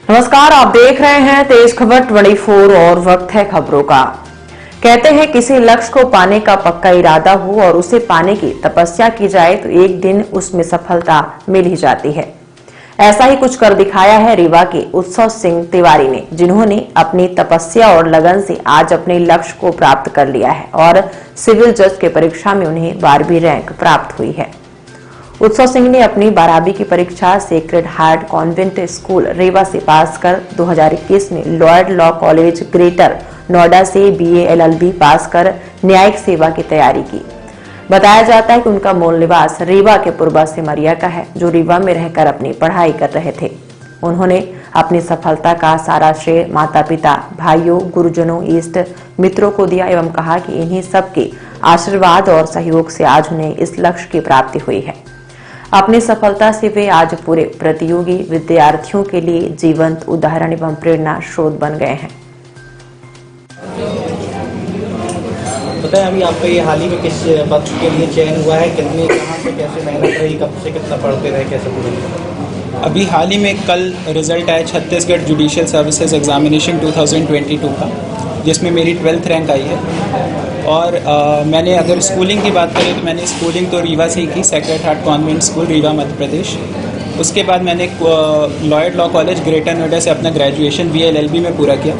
नमस्कार, आप देख रहे हैं तेज खबर 24 और वक्त है खबरों का। कहते हैं किसी लक्ष्य को पाने का पक्का इरादा हो और उसे पाने की तपस्या की जाए तो एक दिन उसमें सफलता मिल ही जाती है। ऐसा ही कुछ कर दिखाया है रीवा के उत्सव सिंह तिवारी ने, जिन्होंने अपनी तपस्या और लगन से आज अपने लक्ष्य को प्राप्त कर लिया है और सिविल जज के परीक्षा में उन्हें 12वीं रैंक प्राप्त हुई है। उत्सव सिंह ने अपनी 12वीं की परीक्षा sacred Heart Convent School Rewa से पास कर 2021 में Lord Law College Greater Noida से BA LLB पास कर न्यायिक सेवा की तैयारी की। बताया जाता है कि उनका मूल निवास रीवा के पूर्वा सिमरिया का है, जो रीवा में रहकर अपनी पढ़ाई कर रहे थे। उन्होंने अपनी सफलता का सारा श्रेय माता पिता, भाइयों, गुरुजनों, इष्ट मित्रों को दिया एवं कहा कि इन्हीं सबके आशीर्वाद और सहयोग से आज उन्हें इस लक्ष्य की प्राप्ति हुई है। अपनी सफलता से वे आज पूरे प्रतियोगी विद्यार्थियों के लिए जीवंत उदाहरण एवं प्रेरणा स्रोत बन गए हैं। बताएं, अभी आपका ये हाल ही में किस पद के लिए चयन हुआ है? कितने, कहाँ से, कैसे मेहनत रही, कब से कितना पढ़ते रहे, कैसे पूरा? अभी हाल ही में कल रिजल्ट आया छत्तीसगढ़ जुडिशियल सर्विसेज एग्जामिनेशन 2022 का, जिसमें मेरी 12th रैंक आई है। और मैंने अगर स्कूलिंग की बात करें तो मैंने स्कूलिंग तो रीवा से ही की, Sacred Heart Convent School Rewa Madhya Pradesh. उसके बाद मैंने Lord Law College Greater Noida से अपना ग्रेजुएशन BA LLB में पूरा किया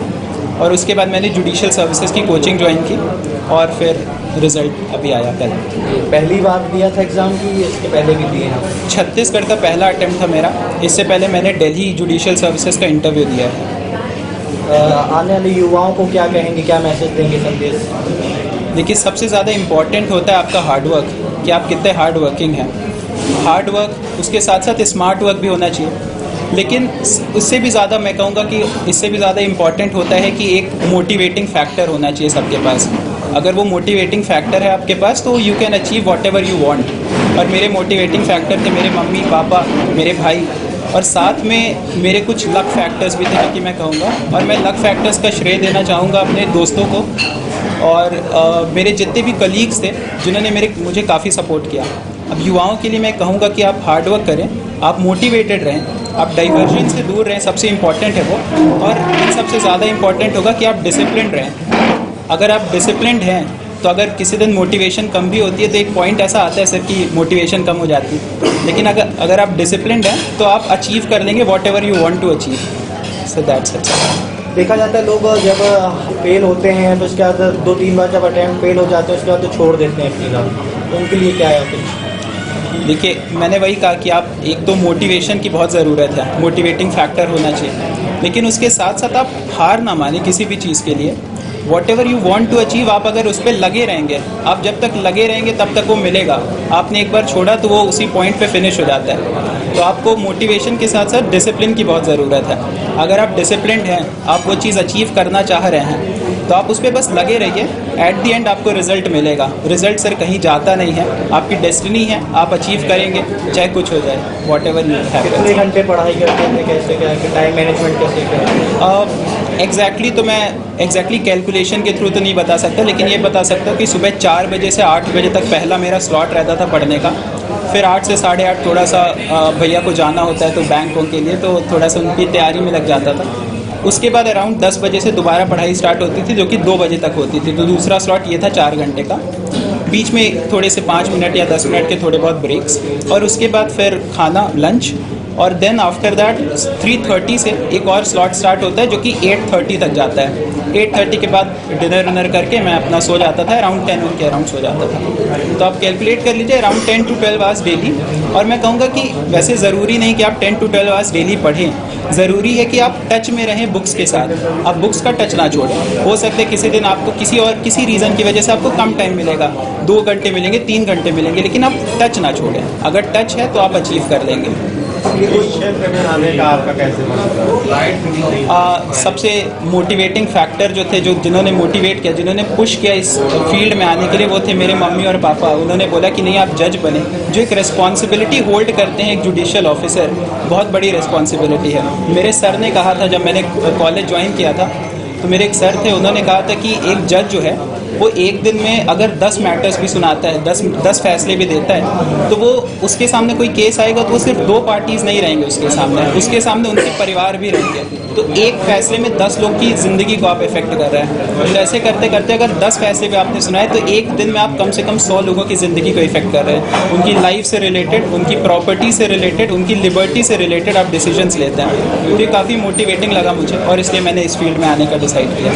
और उसके बाद मैंने जुडिशियल सर्विसेज की कोचिंग ज्वाइन की और फिर रिज़ल्ट अभी आया कल। पहली बार दिया था एग्ज़ाम की, इसके पहले भी दिए हैं? छत्तीसगढ़ का पहला अटैम्प्ट था मेरा। इससे पहले मैंने दिल्ली जुडिशियल सर्विसेज का इंटरव्यू दिया है। आने वाले युवाओं को क्या कहेंगे, क्या मैसेज देंगे, संदेश? देखिए, सबसे ज़्यादा इम्पॉर्टेंट होता है आपका हार्ड वर्क, कि आप कितने हार्ड वर्किंग हैं। हार्ड वर्क, उसके साथ साथ स्मार्ट वर्क भी होना चाहिए। लेकिन उससे भी ज़्यादा मैं कहूँगा कि इससे भी ज़्यादा इम्पॉर्टेंट होता है कि एक मोटिवेटिंग फैक्टर होना चाहिए सबके पास। अगर वो मोटिवेटिंग फैक्टर है आपके पास तो you can achieve what ever you want. और मेरे मोटिवेटिंग फैक्टर थे मेरे मम्मी पापा, मेरे भाई, और साथ में मेरे कुछ लक फैक्टर्स भी थे कि मैं कहूँगा। और मैं लक फैक्टर्स का श्रेय देना चाहूँगा अपने दोस्तों को और मेरे जितने भी कलीग्स थे जिन्होंने मुझे काफ़ी सपोर्ट किया। अब युवाओं के लिए मैं कहूँगा कि आप हार्ड वर्क करें, आप मोटिवेटेड रहें, आप डाइवर्जन से दूर रहें, सबसे इम्पॉर्टेंट है वो। और सबसे ज़्यादा इम्पॉर्टेंट होगा कि आप डिसिप्लिन रहें। अगर आप डिसिप्लिन्ड हैं तो अगर किसी दिन मोटिवेशन कम भी होती है तो एक पॉइंट ऐसा आता है सर कि मोटिवेशन कम हो जाती है, लेकिन अगर आप डिसिप्लिन्ड हैं तो आप अचीव कर लेंगे whatever you want to achieve. So that's it. देखा जाता है लोग जब फेल होते हैं तो उसके बाद 2-3 बार जब अटैम्प्ट फेल हो जाते हैं उसके बाद तो छोड़ देते हैं अपनी राह, तो उनके लिए क्या है कुछ? देखिए, मैंने वही कहा कि आप एक तो मोटिवेशन की बहुत ज़रूरत है, मोटिवेटिंग फैक्टर होना चाहिए, लेकिन उसके साथ साथ आप हार ना माने किसी भी चीज़ के लिए। Whatever you want to achieve, आप अगर उस पर लगे रहेंगे, आप जब तक लगे रहेंगे तब तक वो मिलेगा। आपने एक बार छोड़ा तो वो उसी पॉइंट पे फिनिश हो जाता है। तो आपको मोटिवेशन के साथ साथ डिसिप्लिन की बहुत ज़रूरत है। अगर आप डिसिप्लिन्ड हैं, आप वो चीज़ अचीव करना चाह रहे हैं तो आप उस पर बस लगे रहिए। एट दी एंड आपको रिजल्ट मिलेगा। रिजल्ट सर कहीं जाता नहीं है, आपकी डेस्टिनी है, आप अचीव करेंगे चाहे कुछ हो जाए, वॉट एवर यू हैव। कितने घंटे पढ़ाई करते हैं, कैसे क्या है, टाइम मैनेजमेंट कैसे करें? एग्जैक्टली तो मैं एग्जैक्टली कैलकुलेशन के थ्रू तो नहीं बता सकता, लेकिन ये बता सकता हूँ कि सुबह 4 बजे से 8 बजे तक पहला मेरा स्लॉट रहता था पढ़ने का। फिर 8 से 8:30 थोड़ा सा भैया को जाना होता है तो बैंकों के लिए, तो थोड़ा सा उनकी तैयारी में लग जाता था। उसके बाद अराउंड 10 बजे से दोबारा पढ़ाई स्टार्ट होती थी, जो कि 2 बजे तक होती थी। तो दूसरा स्लॉट ये था 4 घंटे का, बीच में थोड़े से 5 मिनट या 10 मिनट के थोड़े बहुत ब्रेक्स, और उसके बाद फिर खाना, लंच, और देन आफ्टर दैट 3:30 से एक और स्लॉट स्टार्ट होता है जो कि 8:30 तक जाता है। 8:30 के बाद डिनर करके मैं अपना सो जाता था, अराउंड 10 के अराउंड सो जाता था। तो आप कैलकुलेट कर लीजिए अराउंड 10 to 12 आवर्स डेली। और मैं कहूँगा कि वैसे ज़रूरी नहीं कि आप 10 to 12 आवर्स डेली पढ़ें, ज़रूरी है कि आप टच में रहें बुक्स के साथ, आप बुक्स का टच ना छोड़ें। हो सकता है किसी दिन आपको किसी रीज़न की वजह से आपको कम टाइम मिलेगा, 2 घंटे मिलेंगे, 3 घंटे मिलेंगे, लेकिन आप टच ना छोड़ें। अगर टच है तो आप अचीव कर लेंगे। क्षेत्र में आने का आपका कैसे सबसे मोटिवेटिंग फैक्टर जो थे, जिन्होंने मोटिवेट किया, जिन्होंने पुश किया इस फील्ड में आने के लिए, वो थे मेरे मम्मी और पापा। उन्होंने बोला कि नहीं, आप जज बने, जो एक रिस्पॉन्सिबिलिटी होल्ड करते हैं एक जुडिशियल ऑफिसर, बहुत बड़ी रिस्पॉन्सिबिलिटी है। मेरे सर ने कहा था, जब मैंने कॉलेज ज्वाइन किया था तो मेरे एक सर थे, उन्होंने कहा था कि एक जज जो है वो एक दिन में अगर 10 मैटर्स भी सुनाता है, 10 फैसले भी देता है, तो वो उसके सामने कोई केस आएगा तो वो सिर्फ 2 पार्टीज नहीं रहेंगे उसके सामने उनके परिवार भी रहेंगे। तो एक फैसले में 10 लोग की ज़िंदगी को आप इफेक्ट कर रहे हैं। तो ऐसे करते करते अगर 10 फैसले भी आपने सुनाए तो एक दिन में आप कम से कम 100 लोगों की ज़िंदगी को इफेक्ट कर रहे हैं। उनकी लाइफ से रिलेटेड, उनकी प्रॉपर्टी से रिलेटेड, उनकी लिबर्टी से रिलेटेड आप डिसीजंस लेते हैं। तो ये काफ़ी मोटिवेटिंग लगा मुझे और इसलिए मैंने इस फील्ड में आने का डिसाइड किया।